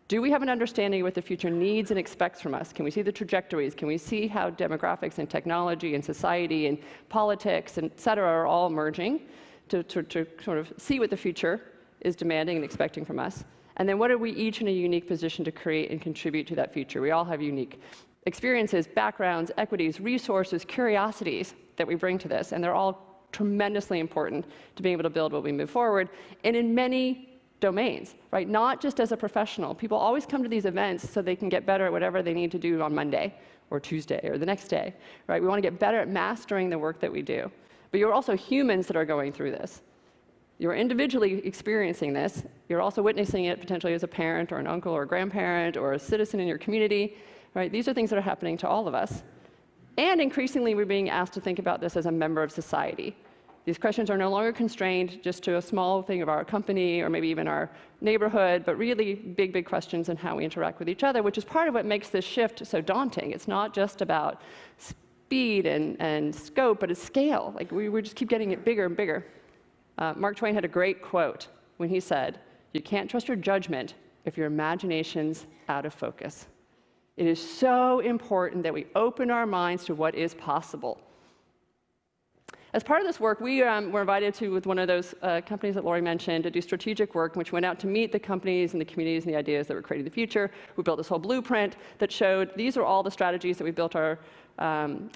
Do we have an understanding of what the future needs and expects from us? Can we see the trajectories? Can we see how demographics and technology and society and politics and et cetera are all merging to sort of see what the future is demanding and expecting from us? And then what are we each in a unique position to create and contribute to that future? We all have unique experiences, backgrounds, equities, resources, curiosities that we bring to this, and they're all tremendously important to being able to build what we move forward, and in many domains, right? Not just as a professional. People always come to these events so they can get better at whatever they need to do on Monday or Tuesday or the next day, right? We want to get better at mastering the work that we do. But you're also humans that are going through this. You're individually experiencing this. You're also witnessing it potentially as a parent or an uncle or a grandparent or a citizen in your community, right? These are things that are happening to all of us. And increasingly, we're being asked to think about this as a member of society. These questions are no longer constrained just to a small thing of our company or maybe even our neighborhood, but really big, big questions in how we interact with each other, which is part of what makes this shift so daunting. It's not just about speed and scope, but it's scale. Like we just keep getting it bigger and bigger. Mark Twain had a great quote when he said, "You can't trust your judgment if your imagination's out of focus." It is so important that we open our minds to what is possible. As part of this work, we were invited to, with one of those companies that Lori mentioned, to do strategic work, which went out to meet the companies and the communities and the ideas that were creating the future. We built this whole blueprint that showed these are all the strategies that we built our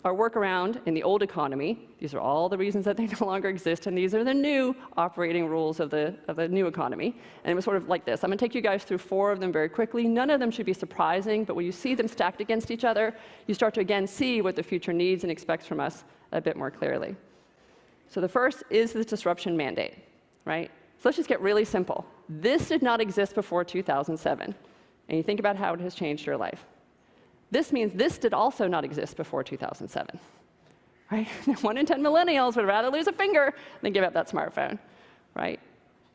work around in the old economy. These are all the reasons that they no longer exist, and these are the new operating rules of the new economy. And it was sort of like this. I'm going to take you guys through 4 of them very quickly. None of them should be surprising, but when you see them stacked against each other, you start to again see what the future needs and expects from us a bit more clearly. So the first is the disruption mandate, right? So let's just get really simple. This did not exist before 2007, and you think about how it has changed your life. This means this did also not exist before 2007, right? 1 in 10 millennials would rather lose a finger than give up that smartphone, right?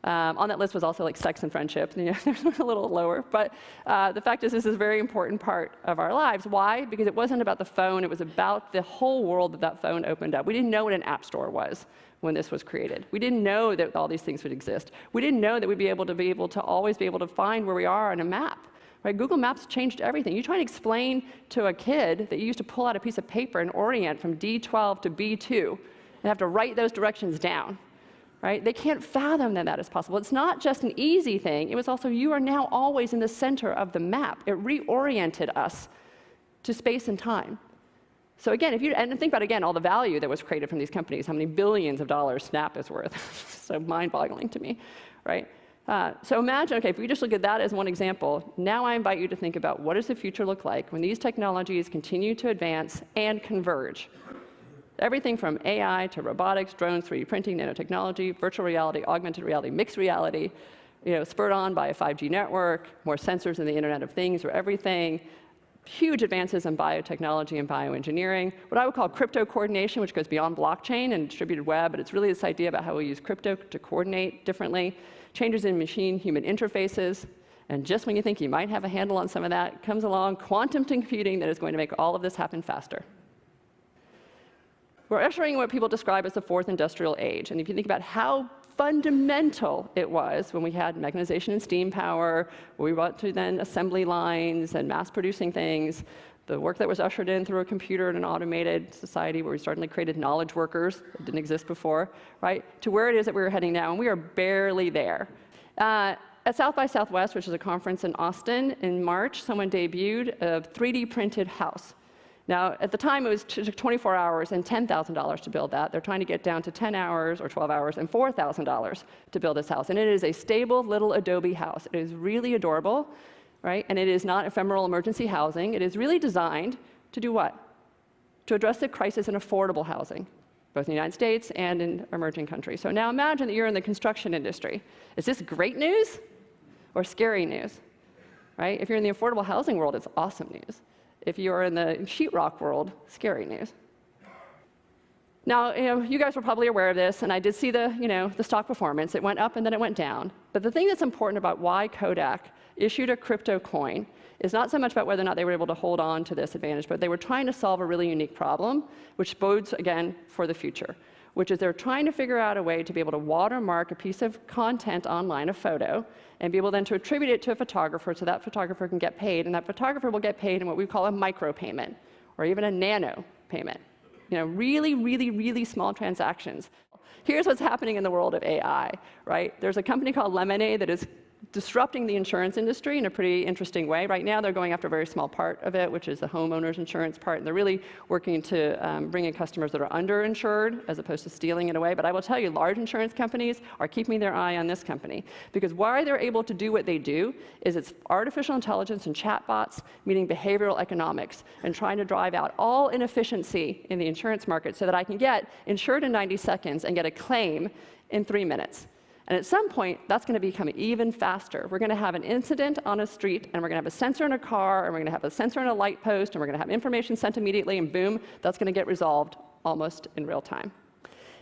On that list was also like sex and friendship. You know, they're a little lower, but the fact is this is a very important part of our lives. Why? Because it wasn't about the phone, it was about the whole world that that phone opened up. We didn't know what an app store was when this was created. We didn't know that all these things would exist. We didn't know that we'd be able to always be able to find where we are on a map. Right? Google Maps changed everything. You try to explain to a kid that you used to pull out a piece of paper and orient from D12 to B2 and have to write those directions down. Right? They can't fathom that that is possible. It's not just an easy thing. It was also you are now always in the center of the map. It reoriented us to space and time. So again, and think about, again, all the value that was created from these companies, how many billions of dollars Snap is worth. So mind-boggling to me, right? So imagine, okay, if we just look at that as one example, now I invite you to think about what does the future look like when these technologies continue to advance and converge. Everything from AI to robotics, drones, 3D printing, nanotechnology, virtual reality, augmented reality, mixed reality, spurred on by a 5G network, more sensors in the Internet of Things or everything, huge advances in biotechnology and bioengineering, what I would call crypto coordination, which goes beyond blockchain and distributed web, but it's really this idea about how we use crypto to coordinate differently, changes in machine-human interfaces, and just when you think you might have a handle on some of that, comes along quantum computing that is going to make all of this happen faster. We're ushering what people describe as the 4th industrial age. And if you think about how fundamental it was when we had mechanization and steam power, we went to then assembly lines and mass producing things, the work that was ushered in through a computer and an automated society where we certainly created knowledge workers that didn't exist before, right, to where it is that we're heading now, and we are barely there. At South by Southwest, which is a conference in Austin in March, someone debuted a 3D printed house. Now, at the time, it took 24 hours and $10,000 to build that. They're trying to get down to 10 hours or 12 hours and $4,000 to build this house. And it is a stable little Adobe house. It is really adorable, right? And it is not ephemeral emergency housing. It is really designed to do what? To address the crisis in affordable housing, both in the United States and in emerging countries. So now imagine that you're in the construction industry. Is this great news or scary news, right? If you're in the affordable housing world, it's awesome news. If you're in the sheetrock world, scary news. Now, you guys were probably aware of this, and I did see the stock performance. It went up and then it went down. But the thing that's important about why Kodak issued a crypto coin is not so much about whether or not they were able to hold on to this advantage, but they were trying to solve a really unique problem, which bodes, again, for the future. which is they're trying to figure out a way to be able to watermark a piece of content online, a photo, and be able then to attribute it to a photographer so that photographer can get paid, and that photographer will get paid in what we call a micropayment, or even a nano payment. Really, really, really small transactions. Here's what's happening in the world of AI, right? There's a company called Lemonade that is disrupting the insurance industry in a pretty interesting way. Right now, they're going after a very small part of it, which is the homeowner's insurance part, and they're really working to bring in customers that are underinsured as opposed to stealing it away. But I will tell you, large insurance companies are keeping their eye on this company, because why they're able to do what they do is it's artificial intelligence and chatbots meeting behavioral economics and trying to drive out all inefficiency in the insurance market so that I can get insured in 90 seconds and get a claim in 3 minutes. And at some point, that's going to become even faster. We're going to have an incident on a street, and we're going to have a sensor in a car, and we're going to have a sensor in a light post, and we're going to have information sent immediately, and boom, that's going to get resolved almost in real time.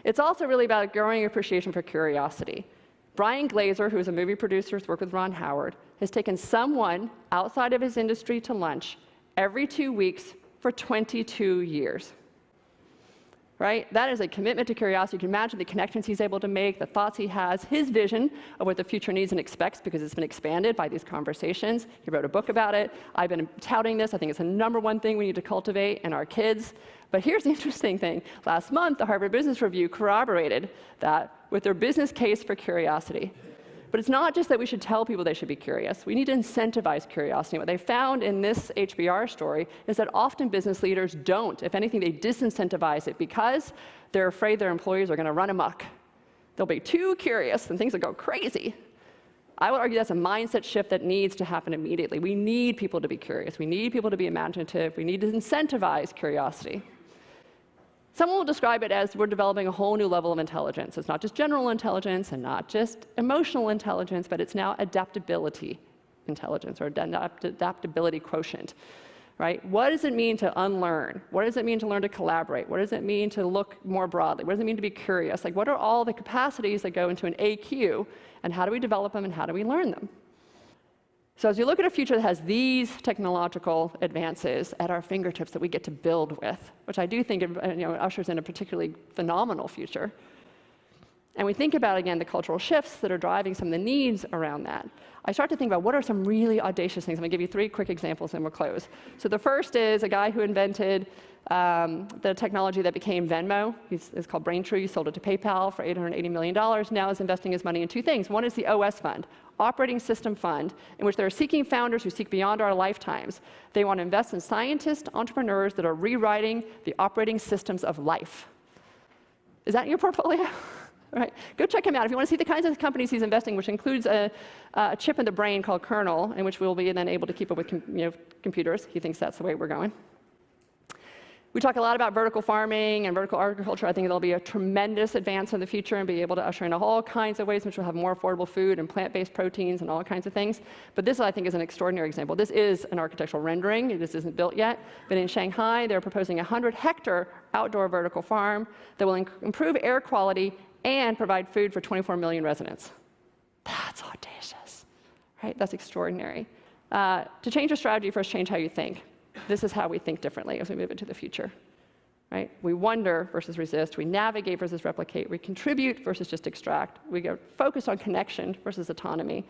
It's also really about a growing appreciation for curiosity. Brian Glazer, who is a movie producer who's worked with Ron Howard, has taken someone outside of his industry to lunch every 2 weeks for 22 years. Right? That is a commitment to curiosity. You can imagine the connections he's able to make, the thoughts he has, his vision of what the future needs and expects, because it's been expanded by these conversations. He wrote a book about it. I've been touting this. I think it's the #1 thing we need to cultivate in our kids. But here's the interesting thing. Last month, the Harvard Business Review corroborated that with their business case for curiosity. But it's not just that we should tell people they should be curious. We need to incentivize curiosity. What they found in this HBR story is that often business leaders don't. If anything, they disincentivize it because they're afraid their employees are going to run amok. They'll be too curious and things will go crazy. I would argue that's a mindset shift that needs to happen immediately. We need people to be curious. We need people to be imaginative. We need to incentivize curiosity. Someone will describe it as we're developing a whole new level of intelligence. It's not just general intelligence and not just emotional intelligence, but it's now adaptability intelligence, or adaptability quotient, right? What does it mean to unlearn? What does it mean to learn to collaborate? What does it mean to look more broadly? What does it mean to be curious? Like, what are all the capacities that go into an AQ, and how do we develop them, and how do we learn them? So as you look at a future that has these technological advances at our fingertips that we get to build with, which I do think ushers in a particularly phenomenal future, and we think about, again, the cultural shifts that are driving some of the needs around that, I start to think about what are some really audacious things. I'm going to give you 3 quick examples and we'll close. So the first is a guy who invented the technology that became Venmo. It's called Braintree. He sold it to PayPal for $880 million. Now is investing his money in 2 things. One is the OS fund, operating system fund, in which they're seeking founders who seek beyond our lifetimes. They want to invest in scientists, entrepreneurs that are rewriting the operating systems of life. Is that in your portfolio? Right. Go check him out if you want to see the kinds of companies he's investing, which includes a chip in the brain called kernel, in which we'll be then able to keep up with computers. He thinks that's the way we're going. We talk a lot about vertical farming and vertical agriculture. I think there'll be a tremendous advance in the future and be able to usher in all kinds of ways in which we'll have more affordable food and plant-based proteins and all kinds of things. But this, I think, is an extraordinary example. This is an architectural rendering. This isn't built yet. But in Shanghai, they're proposing a 100-hectare outdoor vertical farm that will improve air quality and provide food for 24 million residents. That's audacious, right? That's extraordinary. To change your strategy, first change how you think. This is how we think differently as we move into the future, right? We wonder versus resist. We navigate versus replicate. We contribute versus just extract. We go focused on connection versus autonomy.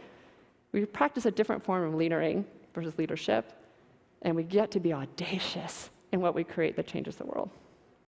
We practice a different form of leadering versus leadership. And we get to be audacious in what we create that changes the world.